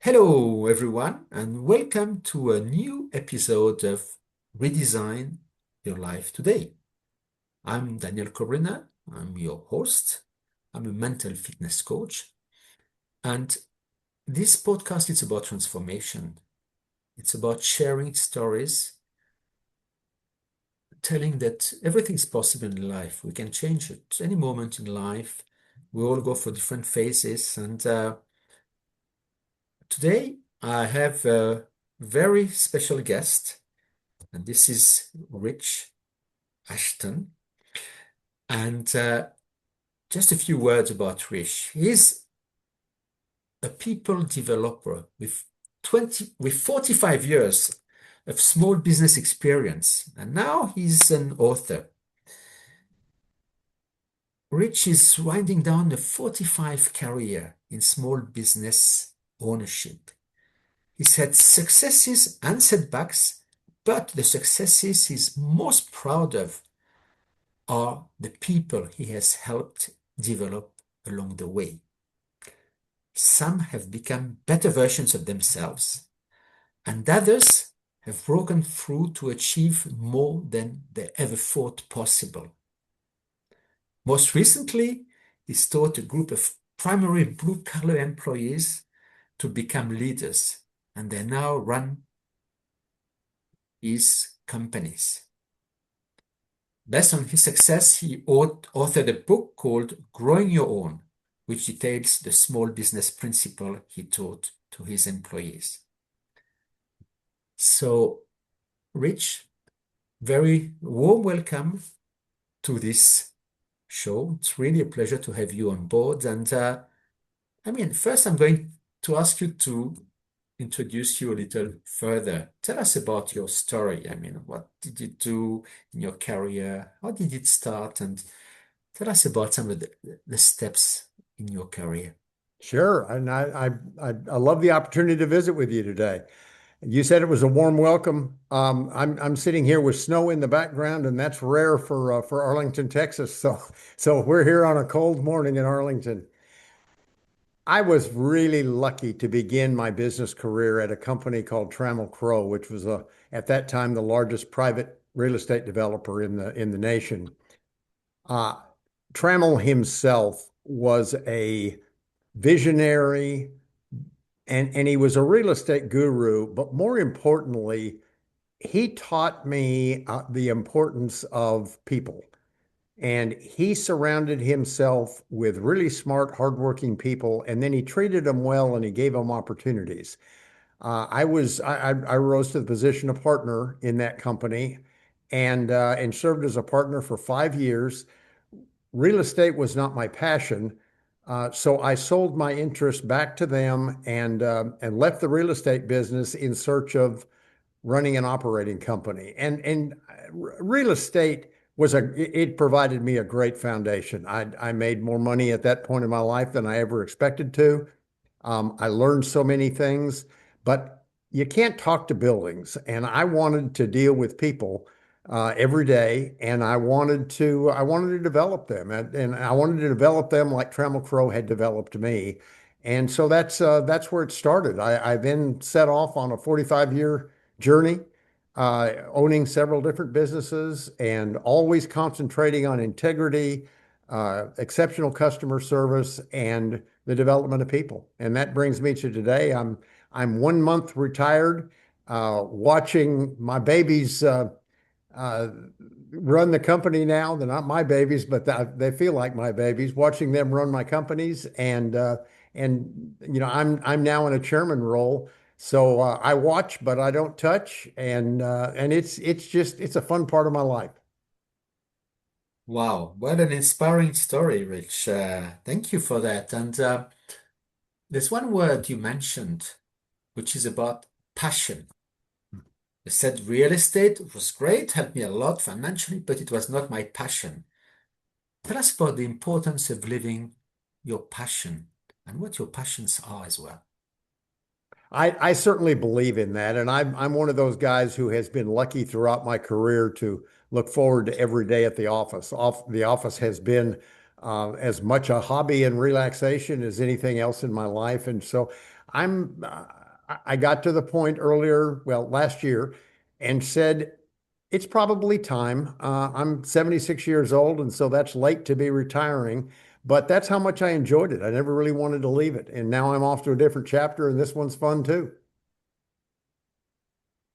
Hello, everyone, and welcome to a new episode of Redesign Your Life today. I'm Daniel Kobryner. I'm your host. I'm a mental fitness coach. And this podcast is about transformation. It's about sharing stories, telling that everything is possible in life. We can change at any moment in life. We all go for different phases. And today I have a very special guest. And this is Rich Ashton. And just a few words about Rich. He's a people developer with 45 years of small business experience, and now he's an author. Rich is winding down a 45 career in small business ownership. He's had successes and setbacks, but the successes he's most proud of are the people he has helped develop along the way. Some have become better versions of themselves, and others have broken through to achieve more than they ever thought possible. Most recently, he's taught a group of primary blue-collar employees to become leaders, and they now run his companies. Based on his success, he authored a book called Growing Your Own, which details the small business principle he taught to his employees. So, Rich, very warm welcome to this show. It's really a pleasure to have you on board. And first I'm going to ask you to introduce you a little further. Tell us about your story. What did you do in your career? How did it start? And tell us about some of the steps in your career. Sure, and I love the opportunity to visit with you today. You said it was a warm welcome. I'm sitting here with snow in the background, and that's rare for Arlington, Texas. So we're here on a cold morning in Arlington. I was really lucky to begin my business career at a company called Trammell Crow, which was at that time the largest private real estate developer in the nation. Uh, Trammell himself was a visionary, and he was a real estate guru, but more importantly, he taught me the importance of people. And he surrounded himself with really smart, hardworking people, and then he treated them well and he gave them opportunities. I rose to the position of partner in that company, and served as a partner for 5 years. Real estate was not my passion. So I sold my interest back to them and left the real estate business in search of running an operating company. And real estate it provided me a great foundation. I made more money at that point in my life than I ever expected to. I learned so many things, but you can't talk to buildings. And I wanted to deal with people every day, and I wanted to develop them, and I wanted to develop them like Trammell Crow had developed me. And so that's where it started. I then set off on a 45-year journey, owning several different businesses and always concentrating on integrity, exceptional customer service, and the development of people. And that brings me to today. I'm 1 month retired, watching my babies uh, run the company now. They're not my babies, but they feel like my babies. Watching them run my companies, and I'm now in a chairman role. So I watch, but I don't touch, and it's a fun part of my life. Wow, what an inspiring story, Rich. Thank you for that. And there's one word you mentioned, which is about passion. You said real estate was great, helped me a lot financially, but it was not my passion. Tell us about the importance of living your passion and what your passions are as well. I certainly believe in that, and I'm one of those guys who has been lucky throughout my career to look forward to every day at the office. The office has been as much a hobby and relaxation as anything else in my life. And so I got to the point earlier, well, last year, and said, it's probably time. I'm 76 years old, and so that's late to be retiring, but that's how much I enjoyed it. I never really wanted to leave it. And now I'm off to a different chapter, and this one's fun too.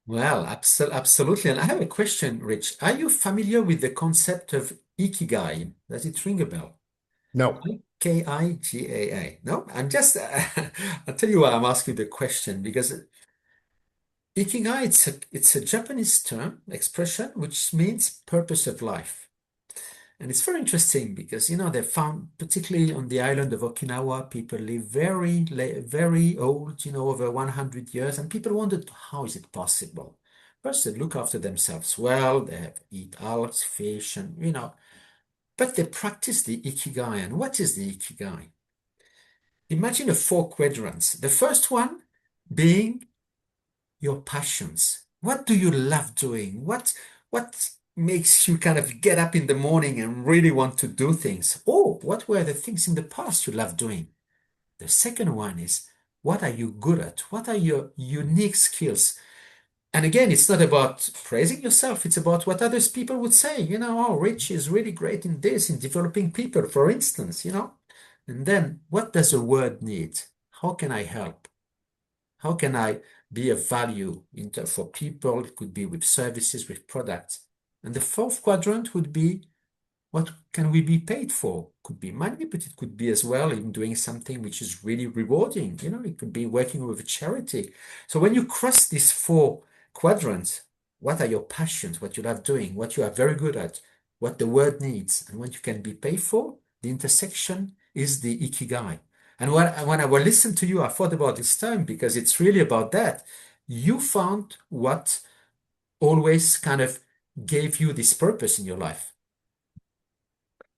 Well, absolutely. And I have a question, Rich. Are you familiar with the concept of Ikigai? Does it ring a bell? No. Kigaa. No, I'm just, I'll tell you why I'm asking the question because Ikigai, it's a Japanese term, expression, which means purpose of life. And it's very interesting because, they found, particularly on the island of Okinawa, people live very old, over 100 years. And people wondered, how is it possible? First, they look after themselves well, they have eat algae, fish, and. But they practice the Ikigai. And what is the Ikigai? Imagine a four quadrants. The first one being your passions. What do you love doing? What makes you kind of get up in the morning and really want to do things? Or what were the things in the past you loved doing? The second one is what are you good at? What are your unique skills? And again, it's not about praising yourself, it's about what others people would say. Oh, Rich is really great in this, in developing people, for instance. And then what does the world need? How can I help? How can I be of value for people? It could be with services, with products. And the fourth quadrant would be what can we be paid for? Could be money, but it could be as well in doing something which is really rewarding. It could be working with a charity. So when you cross these four quadrants, what are your passions, what you love doing, what you are very good at, what the world needs, and what you can be paid for? The intersection is the Ikigai. And when I will listen to you, I thought about this term because it's really about that. You found what always kind of gave you this purpose in your life.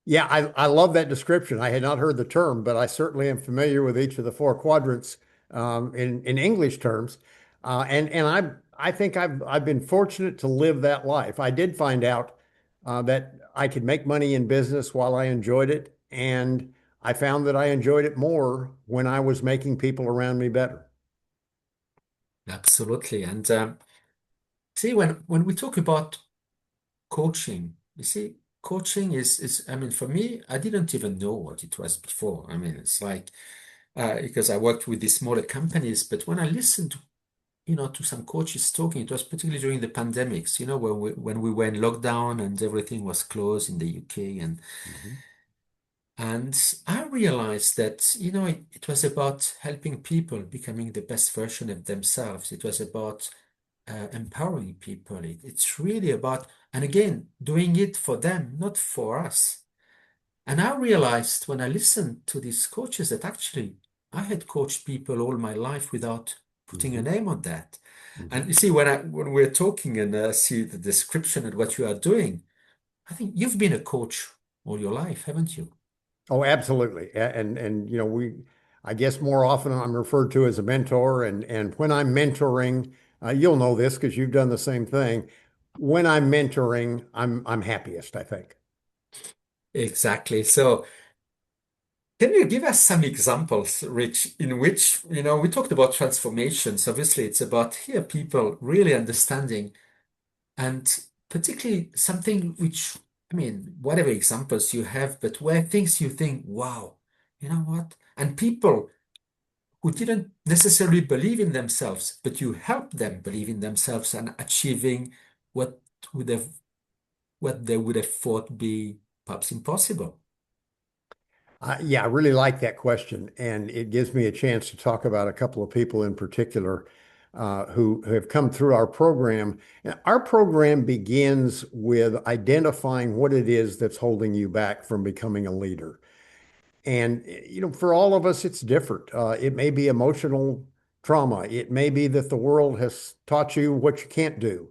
Yeah, I love that description. I had not heard the term, but I certainly am familiar with each of the four quadrants in English terms. And I think I've been fortunate to live that life. I did find out that I could make money in business while I enjoyed it, and I found that I enjoyed it more when I was making people around me better. Absolutely. And see, when we talk about coaching, you see, coaching is, I mean, for me, I didn't even know what it was before. I mean, it's like, because I worked with these smaller companies, but when I listened to some coaches talking, it was particularly during the pandemics, when we were in lockdown and everything was closed in the UK. Mhm. And I realized that, it was about helping people becoming the best version of themselves. It was about empowering people. It's really about, and again, doing it for them, not for us. And I realized when I listened to these coaches that actually I had coached people all my life without putting a Mhm. name on that. And Mhm. you see, when we're talking and see the description of what you are doing, I think you've been a coach all your life, haven't you? Oh, absolutely. And I guess more often I'm referred to as a mentor. And when I'm mentoring, you'll know this because you've done the same thing. When I'm mentoring, I'm happiest, I think. Exactly. So can you give us some examples, Rich, in which, we talked about transformations. Obviously, it's about here people really understanding and particularly something which, I mean, whatever examples you have, but where things you think, wow, you know what? And people who didn't necessarily believe in themselves, but you help them believe in themselves and achieving what would have, what they would have thought be perhaps impossible. Yeah, I really like that question. And it gives me a chance to talk about a couple of people in particular who have come through our program. And our program begins with identifying what it is that's holding you back from becoming a leader. And, for all of us, it's different. It may be emotional trauma. It may be that the world has taught you what you can't do.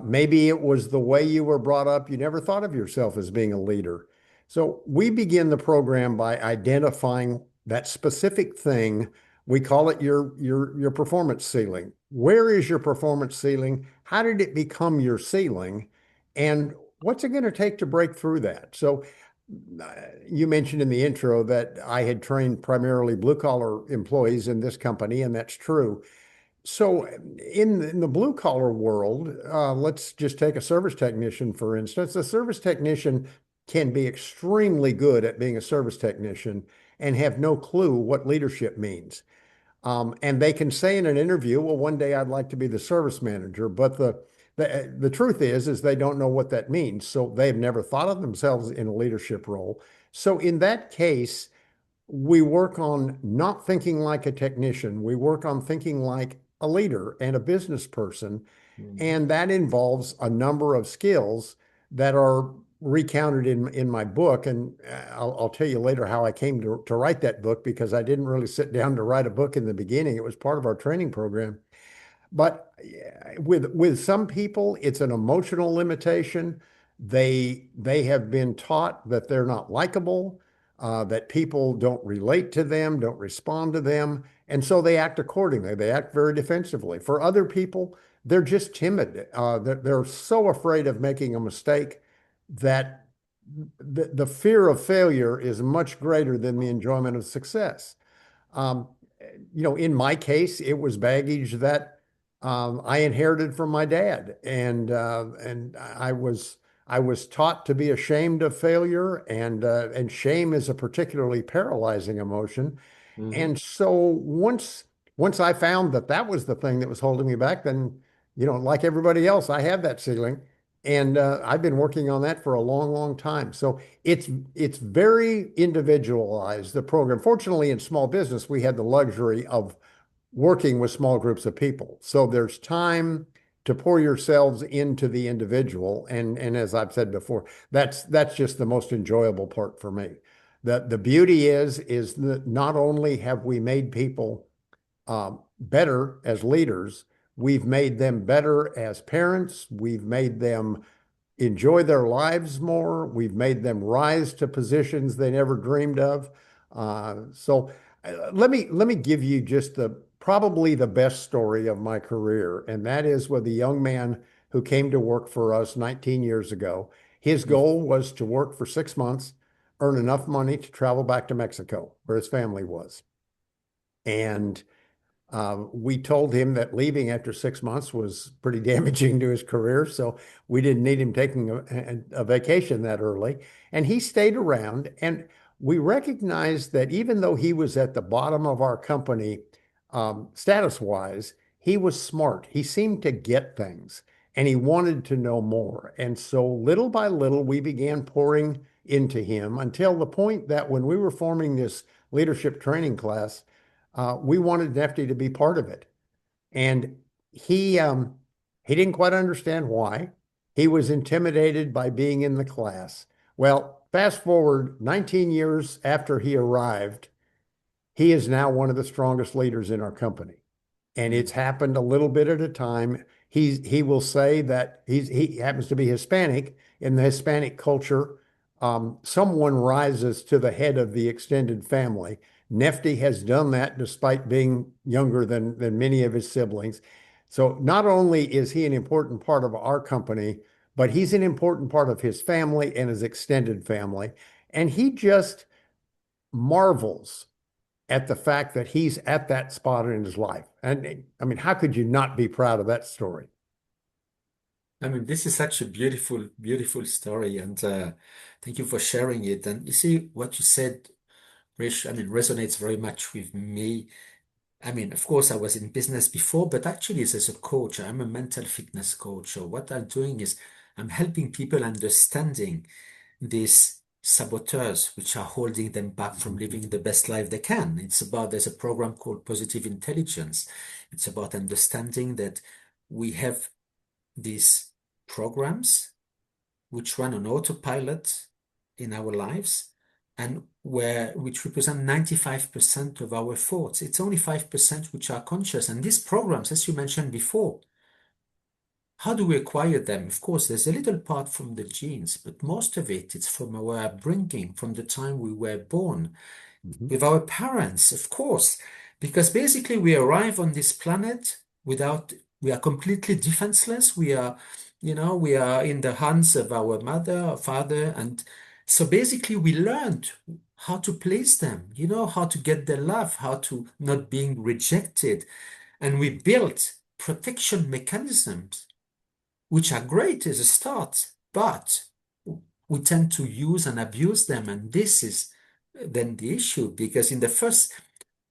Maybe it was the way you were brought up. You never thought of yourself as being a leader. So we begin the program by identifying that specific thing. We call it your performance ceiling. Where is your performance ceiling? How did it become your ceiling? And what's it going to take to break through that? So You mentioned in the intro that I had trained primarily blue collar employees in this company, and that's true. So, in the blue collar world, let's just take a service technician, for instance. A service technician can be extremely good at being a service technician and have no clue what leadership means. And they can say in an interview, well, one day I'd like to be the service manager, but the truth is they don't know what that means. So they've never thought of themselves in a leadership role. So in that case, we work on not thinking like a technician. We work on thinking like a leader and a business person. Mhm. And that involves a number of skills that are recounted in my book. And I'll tell you later how I came to write that book because I didn't really sit down to write a book in the beginning. It was part of our training program. But with some people, it's an emotional limitation. They have been taught that they're not likable, that people don't relate to them, don't respond to them, and so they act accordingly. They act very defensively. For other people, they're just timid. They're so afraid of making a mistake that the fear of failure is much greater than the enjoyment of success. Um, in my case, it was baggage that I inherited from my dad, and I was taught to be ashamed of failure, and shame is a particularly paralyzing emotion. Mhm. And so once I found that that was the thing that was holding me back, then, like everybody else, I have that ceiling. And I've been working on that for a long, long time. So it's very individualized, the program. Fortunately, in small business, we had the luxury of working with small groups of people. So there's time to pour yourselves into the individual. And as I've said before, that's just the most enjoyable part for me. The beauty is that not only have we made people better as leaders, we've made them better as parents, we've made them enjoy their lives more. We've made them rise to positions they never dreamed of. Let me give you just the probably the best story of my career, and that is with a young man who came to work for us 19 years ago. His goal was to work for 6 months, earn enough money to travel back to Mexico, where his family was. And we told him that leaving after 6 months was pretty damaging to his career, so we didn't need him taking a vacation that early. And he stayed around, and we recognized that even though he was at the bottom of our company, status-wise, he was smart. He seemed to get things, and he wanted to know more. And so little by little, we began pouring into him until the point that when we were forming this leadership training class, we wanted Nefty to be part of it. And he didn't quite understand why. He was intimidated by being in the class. Well, fast forward 19 years after he arrived, he is now one of the strongest leaders in our company. And it's Mhm. happened a little bit at a time. He will say that he happens to be Hispanic. In the Hispanic culture, someone rises to the head of the extended family. Nefty has done that despite being younger than many of his siblings. So not only is he an important part of our company, but he's an important part of his family and his extended family. And he just marvels at the fact that he's at that spot in his life. And I mean, how could you not be proud of that story? I mean, this is such a beautiful, beautiful story, and thank you for sharing it. And you see, what you said, Rich, I mean, resonates very much with me. I mean, of course, I was in business before, but actually, as a coach, I'm a mental fitness coach. So what I'm doing is I'm helping people understanding these saboteurs, which are holding them back from living the best life they can. There's a program called Positive Intelligence. It's about understanding that we have these programs which run on autopilot in our lives and which represent 95% of our thoughts. It's only 5% which are conscious. And these programs, as you mentioned before, how do we acquire them? Of course, there's a little part from the genes, but most of it's from our upbringing, from the time we were born, Mhm. with our parents, of course, because basically we arrive on this planet without, we are completely defenseless. We are in the hands of our mother, our father, and So basically, we learned how to please them, how to get their love, how to not being rejected. And we built protection mechanisms, which are great as a start, but we tend to use and abuse them. And this is then the issue, because in the first,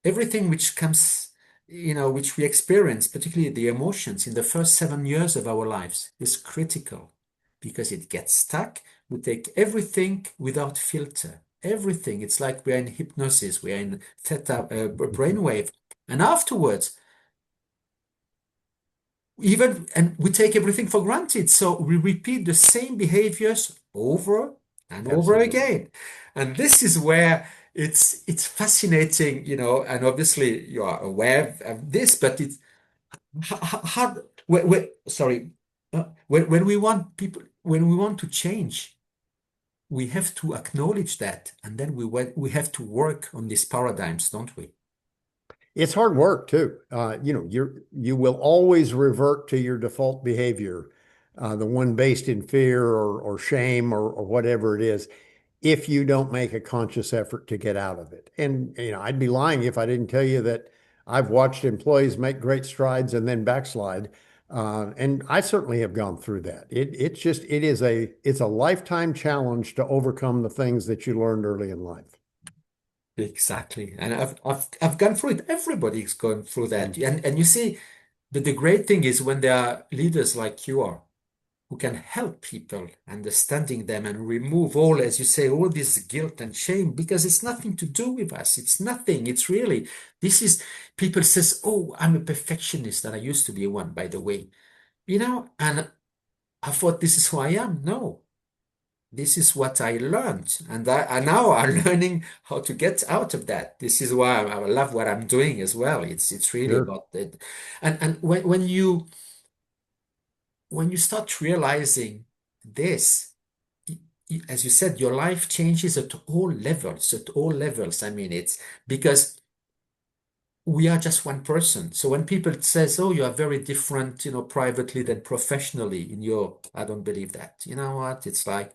everything which comes, which we experience, particularly the emotions in the first 7 years of our lives, is critical because it gets stuck. We take everything without filter, everything. It's like we're in hypnosis, we're in theta brainwave. And afterwards, even and we take everything for granted, so we repeat the same behaviors over and over Absolutely. again. And this is where it's fascinating, and obviously you are aware of this, but it's hard sorry, when we want people, when we want to change, we have to acknowledge that, and then we have to work on these paradigms, don't we? It's hard work too. You will always revert to your default behavior, the one based in fear or shame or whatever it is, if you don't make a conscious effort to get out of it. And I'd be lying if I didn't tell you that I've watched employees make great strides and then backslide. And I certainly have gone through that. It's a lifetime challenge to overcome the things that you learned early in life. Exactly. And I've gone through it. Everybody's gone through that. Mm. And you see, the great thing is when there are leaders like you are, who can help people, understanding them and remove all, as you say, all this guilt and shame, because it's nothing to do with us. It's nothing. It's really, this is, people says, oh, I'm a perfectionist, and I used to be one, by the way, and I thought this is who I am. No. This is what I learned, and I now I'm learning how to get out of that. This is why I love what I'm doing as well. It's really Sure. about it, and when you start realizing this, as you said, your life changes at all levels. At all levels. I mean, it's because we are just one person. So when people says, "Oh, you are very different, privately than professionally," I don't believe that. You know what? It's like.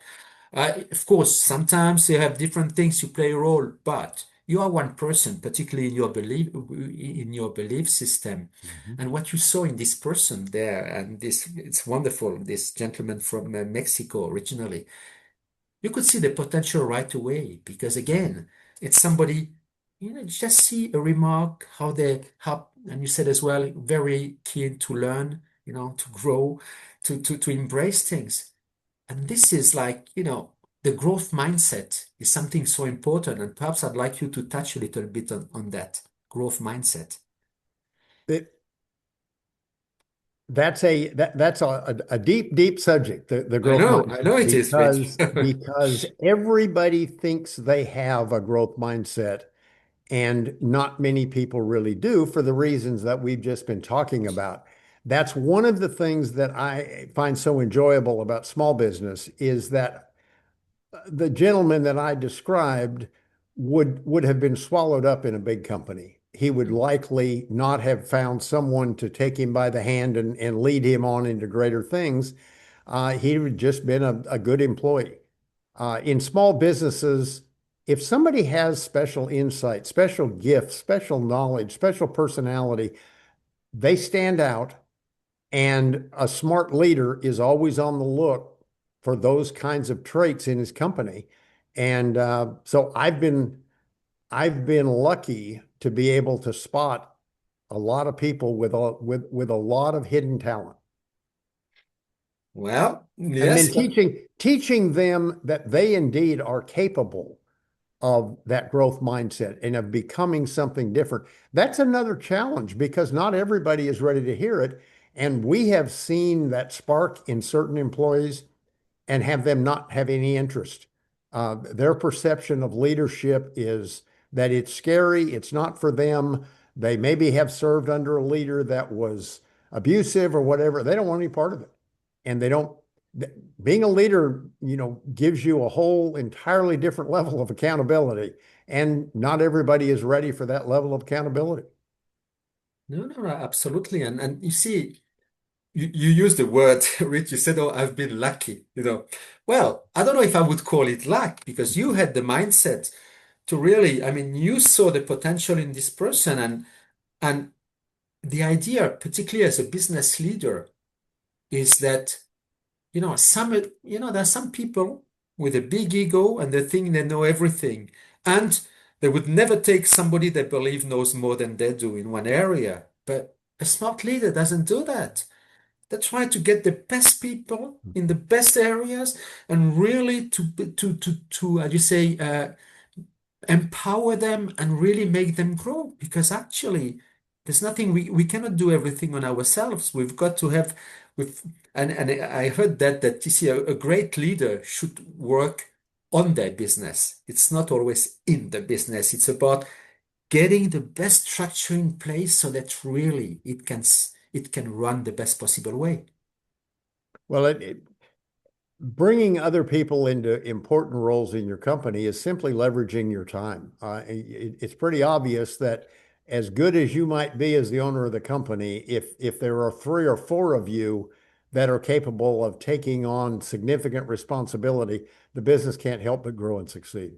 Of course, sometimes you have different things you play a role, but you are one person, particularly in your belief system. Mhm. And what you saw in this person there, and it's wonderful, this gentleman from Mexico originally, you could see the potential right away because again, it's somebody, just see a remark, and you said as well, very keen to learn, to grow, to embrace things. And this is like, the growth mindset is something so important. And perhaps I'd like you to touch a little bit on that growth mindset. It, that's a deep, deep subject, the growth I mindset, know it is, Rich. because everybody thinks they have a growth mindset, and not many people really do for the reasons that we've just been talking about. That's one of the things that I find so enjoyable about small business is that the gentleman that I described would have been swallowed up in a big company. He would likely not have found someone to take him by the hand and lead him on into greater things. He would just been a good employee. In small businesses, if somebody has special insight, special gifts, special knowledge, special personality, they stand out, and a smart leader is always on the look for those kinds of traits in his company. And so I've been lucky to be able to spot a lot of people with a lot of hidden talent. Well, And then yes. teaching them that they indeed are capable of that growth mindset and of becoming something different. That's another challenge because not everybody is ready to hear it. And we have seen that spark in certain employees and have them not have any interest. Their perception of leadership is that it's scary, it's not for them. They maybe have served under a leader that was abusive or whatever. They don't want any part of it. And they don't, being a leader, gives you a whole entirely different level of accountability. And not everybody is ready for that level of accountability. No, no, no, absolutely. And you see, you use the word, Rich, you said, oh, I've been lucky, Well, I don't know if I would call it luck because you had the mindset to really, I mean, you saw the potential in this person and the idea, particularly as a business leader, is that, there's some people with a big ego and they think they know everything. And they would never take somebody they believe knows more than they do in one area. But a smart leader doesn't do that. They try to get the best people in the best areas and really how do you say, empower them and really make them grow because actually there's nothing we cannot do everything on ourselves. We've got to have with and I heard that you see a great leader should work on their business. It's not always in the business. It's about getting the best structure in place so that really it can run the best possible way. Well, bringing other people into important roles in your company is simply leveraging your time. It's pretty obvious that as good as you might be as the owner of the company, if there are three or four of you that are capable of taking on significant responsibility, the business can't help but grow and succeed.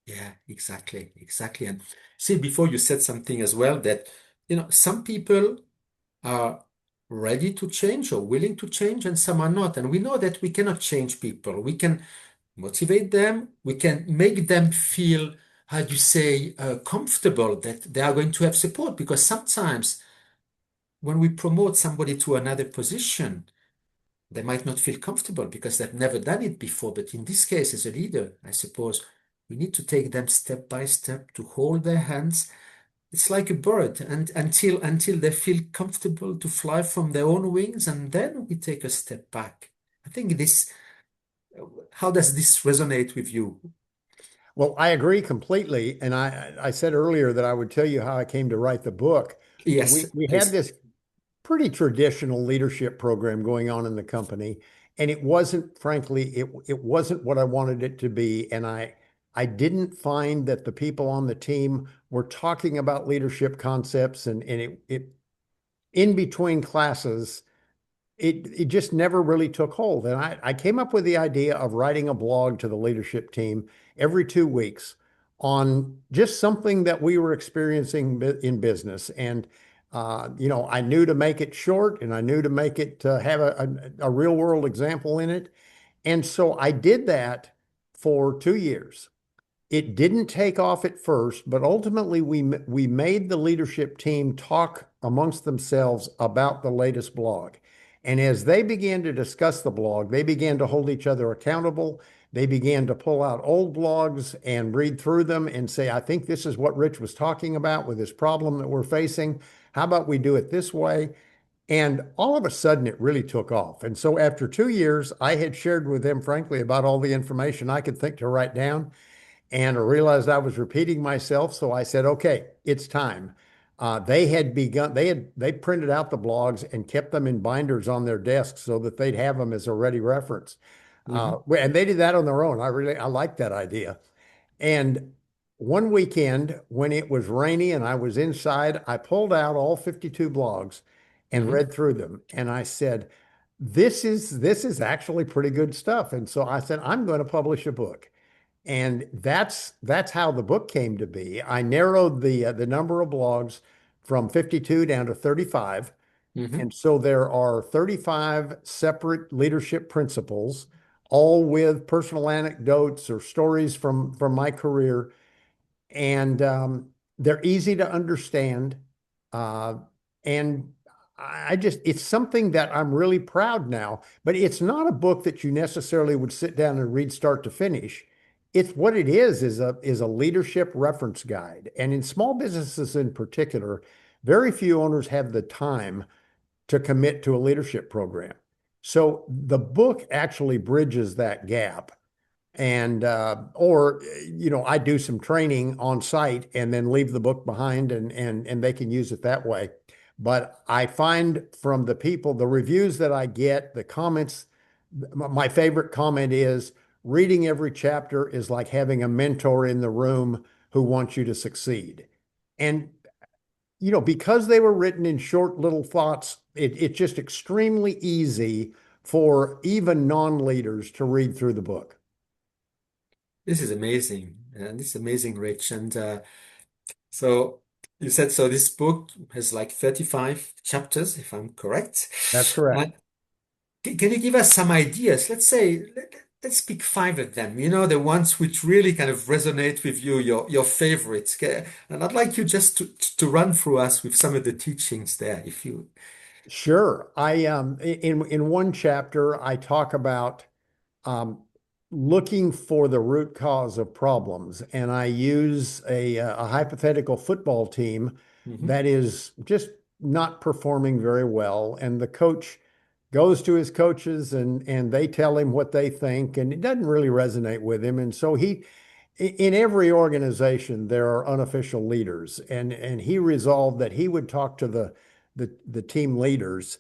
Yeah, exactly. And see, before you said something as well that, some people are ready to change or willing to change, and some are not. And we know that we cannot change people. We can motivate them. We can make them feel, how do you say, comfortable that they are going to have support. Because sometimes when we promote somebody to another position, they might not feel comfortable because they've never done it before. But in this case, as a leader, I suppose we need to take them step by step to hold their hands. It's like a bird, and until they feel comfortable to fly from their own wings, and then we take a step back. I think this. How does this resonate with you? Well, I agree completely. And I said earlier that I would tell you how I came to write the book. Yes, We had please. this pretty traditional leadership program going on in the company. And it wasn't, frankly, it wasn't what I wanted it to be. And I didn't find that the people on the team were talking about leadership concepts and it in between classes it just never really took hold. And I came up with the idea of writing a blog to the leadership team every 2 weeks on just something that we were experiencing in business. And, I knew to make it short and I knew to make it have a real world example in it. And so I did that for 2 years. It didn't take off at first, but ultimately we made the leadership team talk amongst themselves about the latest blog. And as they began to discuss the blog, they began to hold each other accountable. They began to pull out old blogs and read through them and say, I think this is what Rich was talking about with this problem that we're facing. How about we do it this way? And all of a sudden, it really took off. And so after 2 years, I had shared with them, frankly, about all the information I could think to write down. And I realized I was repeating myself. So I said, okay, it's time. They printed out the blogs and kept them in binders on their desks so that they'd have them as a ready reference. Mhm, And they did that on their own. I liked that idea. And one weekend when it was rainy and I was inside, I pulled out all 52 blogs and mhm. read through them. And I said, this is actually pretty good stuff. And so I said, I'm going to publish a book. And that's how the book came to be. I narrowed the number of blogs from 52 down to 35. Mhm. And so there are 35 separate leadership principles, all with personal anecdotes or stories from my career. And they're easy to understand. Uh, and it's something that I'm really proud now, but it's not a book that you necessarily would sit down and read start to finish. It's what it is a leadership reference guide. And in small businesses in particular, very few owners have the time to commit to a leadership program. So the book actually bridges that gap. And or I do some training on site and then leave the book behind and they can use it that way. But I find from the people, the reviews that I get, the comments, my favorite comment is reading every chapter is like having a mentor in the room who wants you to succeed. And because they were written in short little thoughts, it's just extremely easy for even non-leaders to read through the book. This is amazing. This is amazing, Rich. And so you said so this book has like 35 chapters, if I'm correct. That's correct. Uh, can you give us some ideas? Let's say, let's pick five of them, the ones which really kind of resonate with you, your favorites. And I'd like you just to run through us with some of the teachings there, if you. Sure. In one chapter I talk about um, looking for the root cause of problems, and I use a hypothetical football team Mhm. that is just not performing very well, and the coach goes to his coaches and they tell him what they think, and it doesn't really resonate with him, and so in every organization, there are unofficial leaders, and he resolved that he would talk to the team leaders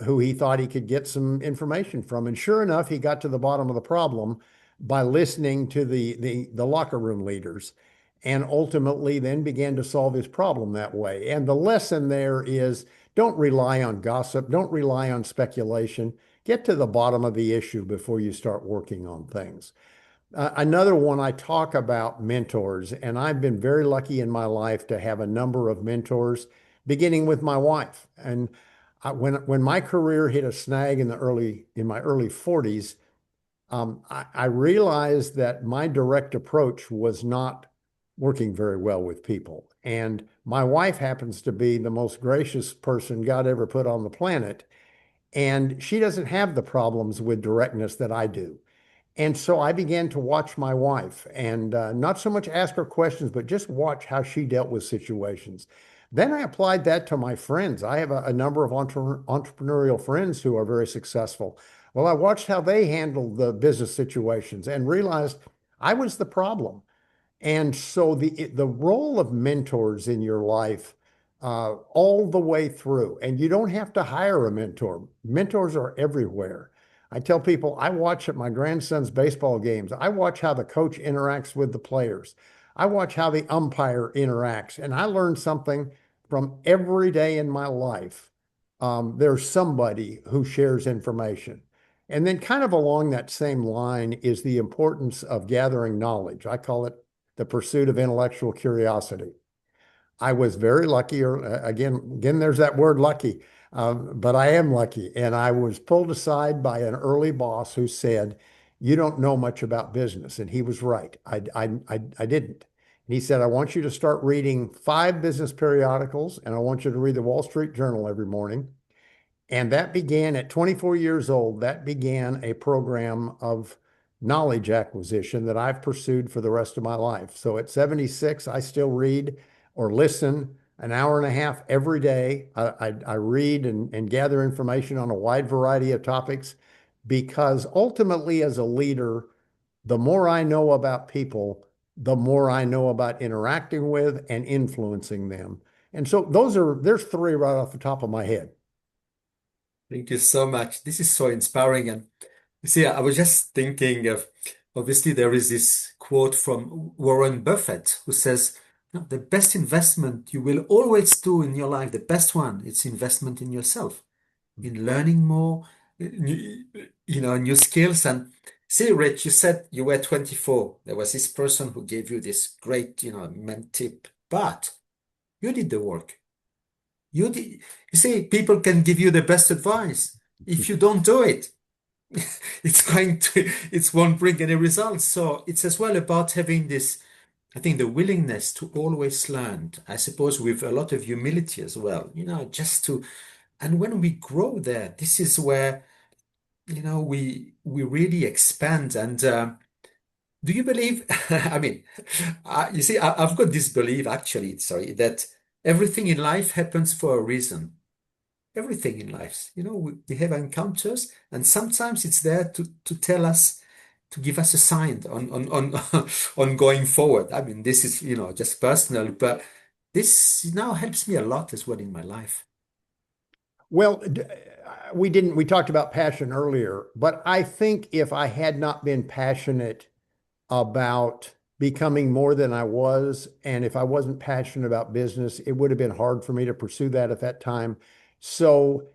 who he thought he could get some information from. And sure enough, he got to the bottom of the problem by listening to the locker room leaders, and ultimately then began to solve his problem that way. And the lesson there is don't rely on gossip, don't rely on speculation. Get to the bottom of the issue before you start working on things. Another one, I talk about mentors, and I've been very lucky in my life to have a number of mentors, beginning with my wife. And when my career hit a snag in my early 40s, I realized that my direct approach was not working very well with people. And my wife happens to be the most gracious person God ever put on the planet, and she doesn't have the problems with directness that I do. And so I began to watch my wife and not so much ask her questions, but just watch how she dealt with situations. Then I applied that to my friends. I have a number of entrepreneurial friends who are very successful. Well, I watched how they handled the business situations and realized I was the problem. And so the role of mentors in your life all the way through, and you don't have to hire a mentor. Mentors are everywhere. I tell people I watch at my grandson's baseball games. I watch how the coach interacts with the players. I watch how the umpire interacts, and I learn something from every day in my life. There's somebody who shares information. And then, kind of along that same line, is the importance of gathering knowledge. I call it the pursuit of intellectual curiosity. I was very lucky, or again, there's that word lucky, but I am lucky. And I was pulled aside by an early boss who said, "You don't know much about business." And he was right. I didn't. And he said, "I want you to start reading 5 business periodicals, and I want you to read the Wall Street Journal every morning." And that began at 24 years old, that began a program of knowledge acquisition that I've pursued for the rest of my life. So at 76, I still read or listen an hour and a half every day. I read and gather information on a wide variety of topics because ultimately, as a leader, the more I know about people, the more I know about interacting with and influencing them. And so there's 3 right off the top of my head. Thank you so much. This is so inspiring. And you see, I was just thinking of, obviously, there is this quote from Warren Buffett who says, the best investment you will always do in your life, the best one, it's investment in yourself, in learning more, new, new skills. And see, Rich, you said you were 24. There was this person who gave you this great, tip, but you did the work. You see, people can give you the best advice. If you don't do it, it won't bring any results. So it's as well about having this, I think, the willingness to always learn, I suppose, with a lot of humility as well, and when we grow there, this is where, we really expand. And do you believe, I mean, you see, I've got this belief actually, sorry, that everything in life happens for a reason. Everything in life. We have encounters, and sometimes it's there to tell us, to give us a sign on on going forward. I mean, this is, just personal, but this now helps me a lot as well in my life. Well, we talked about passion earlier, but I think if I had not been passionate about becoming more than I was. And if I wasn't passionate about business, it would have been hard for me to pursue that at that time. So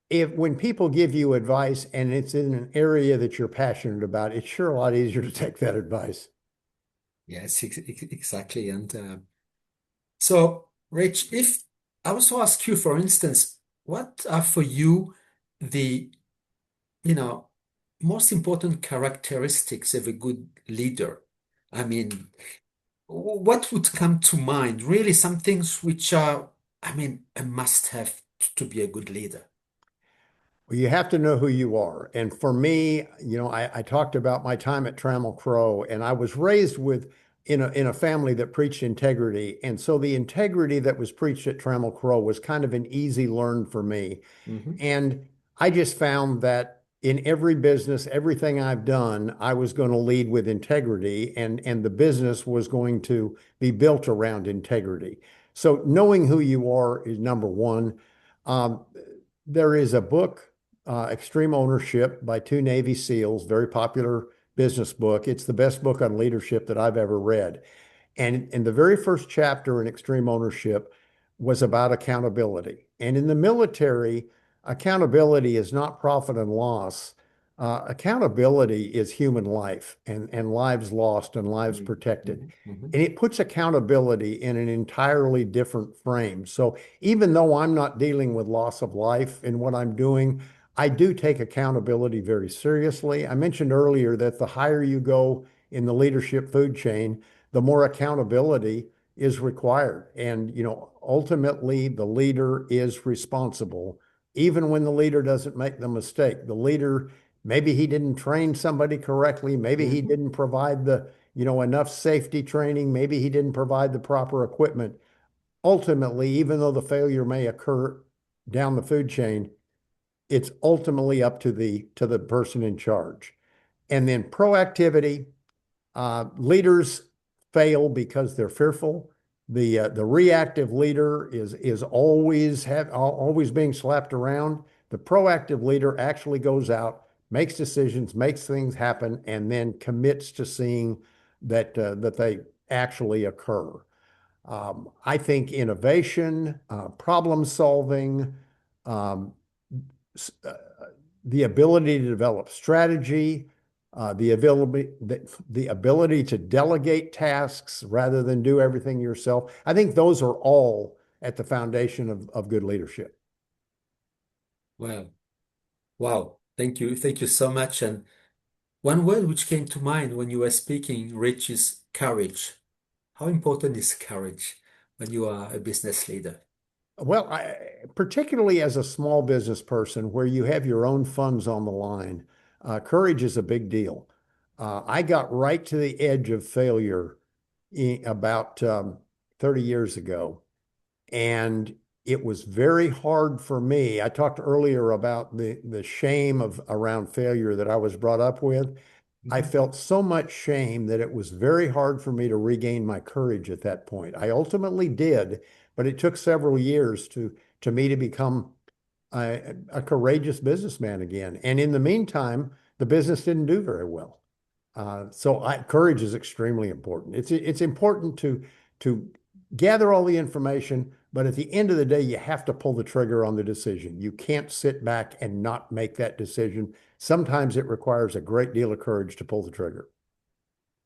if when people give you advice and it's in an area that you're passionate about, it's sure a lot easier to take that advice. Yes, exactly. And so, Rich, if I was to ask you, for instance, what are for you the, you know, most important characteristics of a good leader? I mean, what would come to mind? Really, some things which are, I mean, a must-have to be a good leader. Well, you have to know who you are. And for me, I talked about my time at Trammell Crow, and I was raised in a family that preached integrity. And so the integrity that was preached at Trammell Crow was kind of an easy learn for me. Hmm. And I just found that in every business, everything I've done, I was going to lead with integrity, and the business was going to be built around integrity. So knowing who you are is number one. Um, there is a book, Extreme Ownership by two Navy SEALs, very popular business book. It's the best book on leadership that I've ever read. And in the very first chapter in Extreme Ownership was about accountability. And in the military, accountability is not profit and loss. Accountability is human life and lives lost and lives Hmm. protected. Hmm. Hmm. And it puts accountability in an entirely different frame. So even though I'm not dealing with loss of life in what I'm doing, I do take accountability very seriously. I mentioned earlier that the higher you go in the leadership food chain, the more accountability is required. And, ultimately, the leader is responsible, even when the leader doesn't make the mistake. The leader, maybe he didn't train somebody correctly. Maybe he Hmm. didn't provide enough safety training. Maybe he didn't provide the proper equipment. Ultimately, even though the failure may occur down the food chain, it's ultimately up to the person in charge. And then proactivity, leaders fail because they're fearful. The reactive leader is always being slapped around. The proactive leader actually goes out, makes decisions, makes things happen, and then commits to seeing that they actually occur. I think innovation, problem solving, um, uh, the ability to develop strategy, the ability to delegate tasks rather than do everything yourself. I think those are all at the foundation of good leadership. Well, wow. Thank you. Thank you so much. And one word which came to mind when you were speaking, Rich, is courage. How important is courage when you are a business leader? Well, particularly as a small business person where you have your own funds on the line, courage is a big deal. I got right to the edge of failure about 30 years ago. And it was very hard for me. I talked earlier about the shame of around failure that I was brought up with. I Mhm. felt so much shame that it was very hard for me to regain my courage at that point. I ultimately did, but it took several years to me to become a courageous businessman again. And in the meantime, the business didn't do very well. Courage is extremely important. It's important to gather all the information, but at the end of the day, you have to pull the trigger on the decision. You can't sit back and not make that decision. Sometimes it requires a great deal of courage to pull the trigger.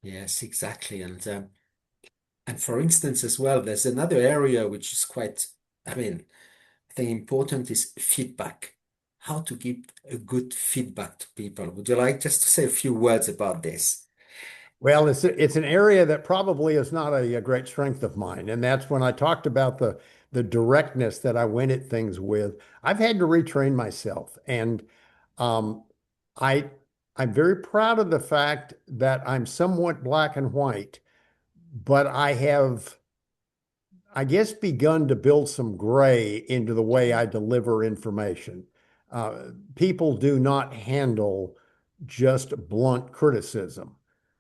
Yes, exactly. And for instance, as well, there's another area which is quite, I mean, I think important is feedback. How to give a good feedback to people. Would you like just to say a few words about this? Well, it's an area that probably is not a great strength of mine, and that's when I talked about the directness that I went at things with. I've had to retrain myself, and um, I I'm very proud of the fact that I'm somewhat black and white, but I have I guess, begun to build some gray into the way Mhm. I deliver information. People do not handle just blunt criticism.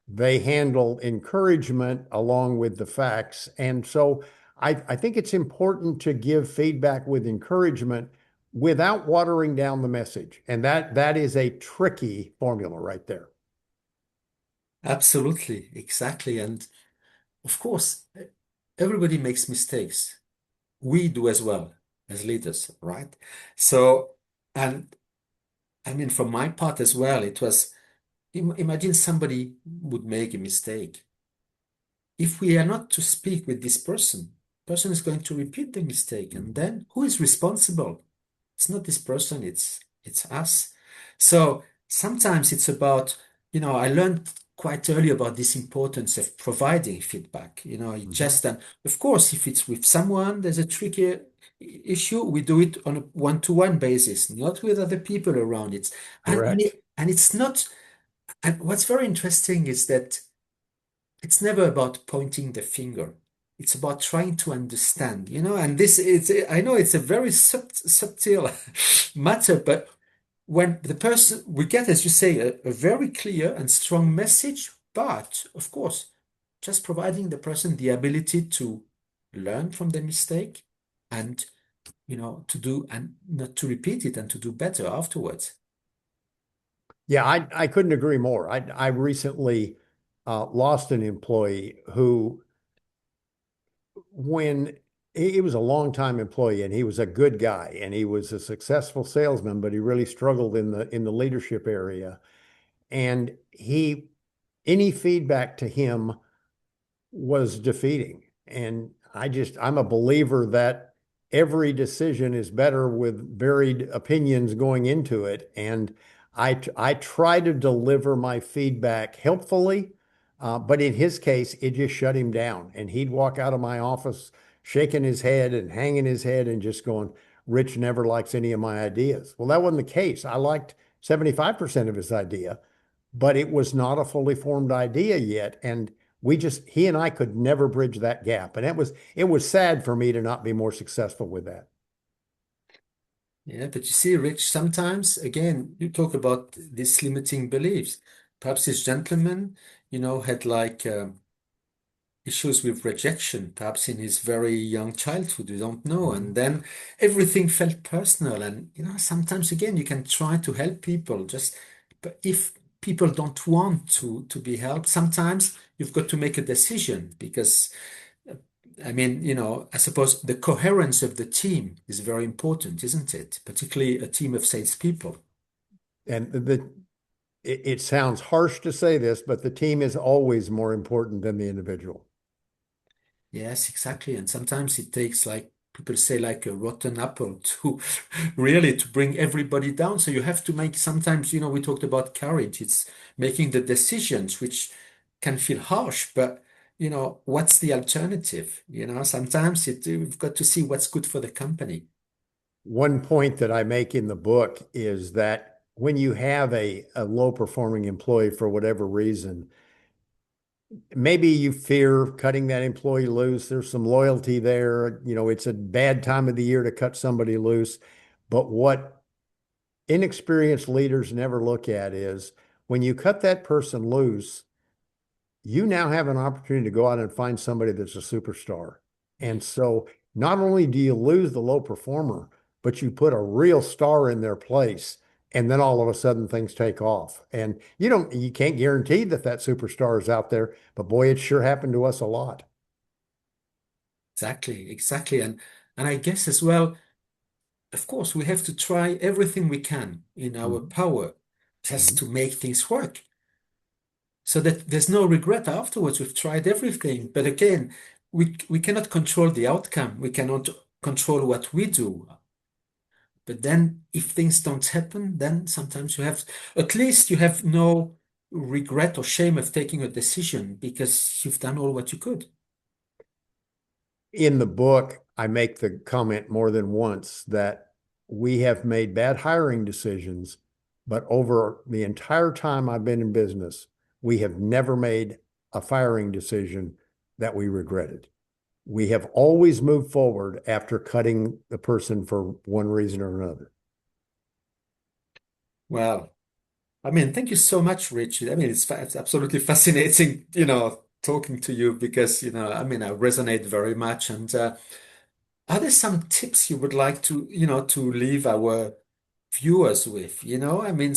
They handle encouragement along with the facts. And so I think it's important to give feedback with encouragement without watering down the message. And that is a tricky formula right there. Absolutely, exactly. And of course, everybody makes mistakes. We do as well as leaders, right? So, and I mean, from my part as well, it was imagine somebody would make a mistake. If we are not to speak with this person is going to repeat the mistake, and then who is responsible? It's not this person, it's us. So sometimes it's about, I learned quite early about this importance of providing feedback. It Mhm. just of course, if it's with someone, there's a tricky issue. We do it on a one-to-one basis, not with other people around it. Correct. And it's not. And what's very interesting is that it's never about pointing the finger. It's about trying to understand, and this it's I know it's a very subtle matter, but when the person we get, as you say, a very clear and strong message, but of course, just providing the person the ability to learn from the mistake and to do and not to repeat it and to do better afterwards. Yeah, I couldn't agree more. I recently lost an employee who, when he was a longtime employee and he was a good guy and he was a successful salesman, but he really struggled in the leadership area. And any feedback to him was defeating. And I'm a believer that every decision is better with varied opinions going into it. And I try to deliver my feedback helpfully, but in his case, it just shut him down. And he'd walk out of my office shaking his head and hanging his head and just going, Rich never likes any of my ideas. Well, that wasn't the case. I liked 75% of his idea, but it was not a fully formed idea yet. And he and I could never bridge that gap. And it was sad for me to not be more successful with that. Yeah, but you see, Rich, sometimes, again, you talk about these limiting beliefs. Perhaps this gentleman, had like issues with rejection, perhaps in his very young childhood, you don't know. And Mhm. then everything felt personal. And, sometimes, again, you can try to help people, but if people don't want to be helped, sometimes you've got to make a decision because I mean, I suppose the coherence of the team is very important, isn't it? Particularly a team of salespeople. And it sounds harsh to say this, but the team is always more important than the individual. Yes, exactly. And sometimes it takes, like people say, like a rotten apple to really to bring everybody down. So you have to make sometimes, we talked about courage. It's making the decisions which can feel harsh, but what's the alternative? Sometimes you've got to see what's good for the company. One point that I make in the book is that when you have a low performing employee for whatever reason, maybe you fear cutting that employee loose. There's some loyalty there. It's a bad time of the year to cut somebody loose. But what inexperienced leaders never look at is when you cut that person loose, you now have an opportunity to go out and find somebody that's a superstar. Yeah. And so not only do you lose the low performer, but you put a real star in their place. And then all of a sudden things take off. And you can't guarantee that that superstar is out there, but boy, it sure happened to us a lot. Exactly, exactly. And I guess as well, of course, we have to try everything we can in our Mhm. power just Mhm. to make things work so that there's no regret afterwards. We've tried everything. But again, we cannot control the outcome. We cannot control what we do. But then if things don't happen, then sometimes at least you have no regret or shame of taking a decision because you've done all what you could. In the book, I make the comment more than once that we have made bad hiring decisions, but over the entire time I've been in business, we have never made a firing decision that we regretted. We have always moved forward after cutting the person for one reason or another. Well, I mean, thank you so much, Rich. I mean, it's absolutely fascinating, talking to you because, I mean, I resonate very much. And are there some tips you would like to leave our viewers with, I mean,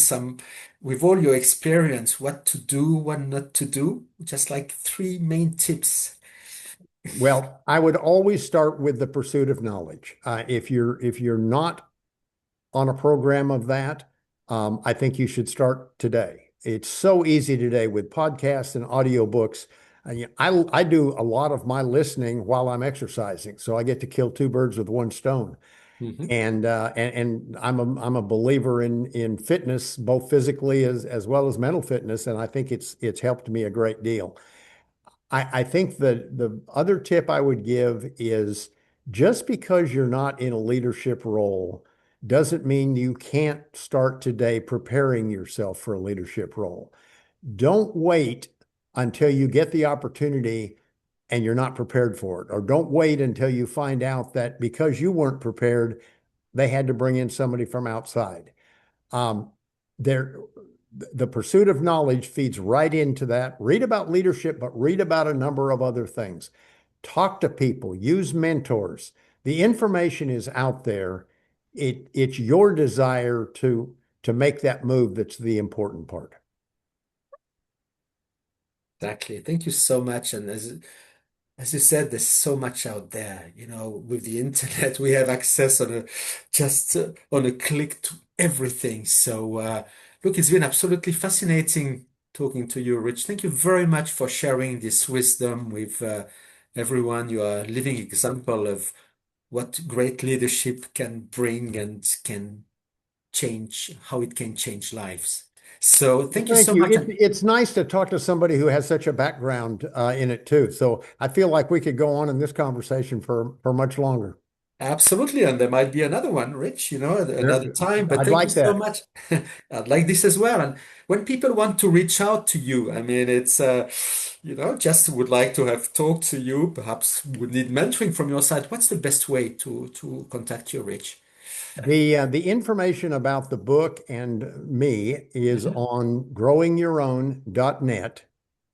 with all your experience, what to do, what not to do, just like three main tips. Well, I would always start with the pursuit of knowledge. If you're not on a program of that, I think you should start today. It's so easy today with podcasts and audiobooks. I do a lot of my listening while I'm exercising, so I get to kill two birds with one stone. Mhm. And I'm a believer in fitness, both physically as well as mental fitness, and I think it's helped me a great deal. I think that the other tip I would give is just because you're not in a leadership role doesn't mean you can't start today preparing yourself for a leadership role. Don't wait until you get the opportunity and you're not prepared for it, or don't wait until you find out that because you weren't prepared, they had to bring in somebody from outside. Um, there, the pursuit of knowledge feeds right into that. Read about leadership, but read about a number of other things. Talk to people, use mentors. The information is out there. It's your desire to make that move that's the important part. Exactly. Thank you so much. And as you said, there's so much out there. With the internet, we have access on a click to everything. So, look, it's been absolutely fascinating talking to you, Rich. Thank you very much for sharing this wisdom with everyone. You are a living example of what great leadership can bring and can change, how it can change lives. So, Well, thank you thank so you. much. It's nice to talk to somebody who has such a background in it too. So I feel like we could go on in this conversation for much longer. Absolutely, and there might be another one, Rich, at another time. But I'd thank you like so that. much. I'd like this as well. And when people want to reach out to you, I mean, it's just would like to have talked to you, perhaps would need mentoring from your side. What's the best way to contact you, Rich? The information about the book and me is Mhm. on growingyourown.net.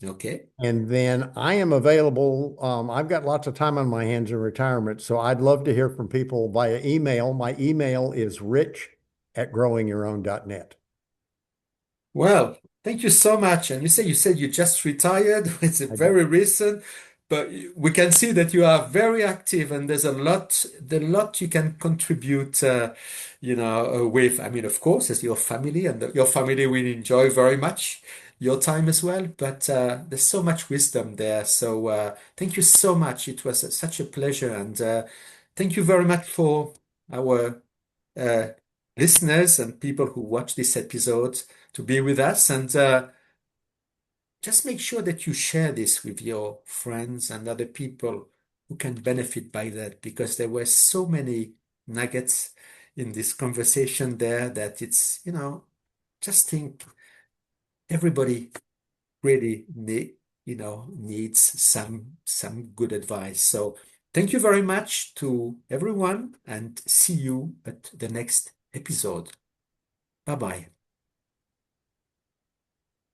Okay. And then I am available. I've got lots of time on my hands in retirement, so I'd love to hear from people via email. My email is rich@growingyourown.net. Well, thank you so much. And you said you just retired. It's I did. very recent, but we can see that you are very active, and there's the lot you can contribute. With. I mean, of course, as your family, and your family will enjoy very much your time as well. But there's so much wisdom there. So thank you so much. It was such a pleasure, and thank you very much for our uh, listeners and people who watch this episode to be with us. And just make sure that you share this with your friends and other people who can benefit by that, because there were so many nuggets in this conversation there that just think everybody really needs some good advice. So thank you very much to everyone, and see you at the next episode. Bye bye.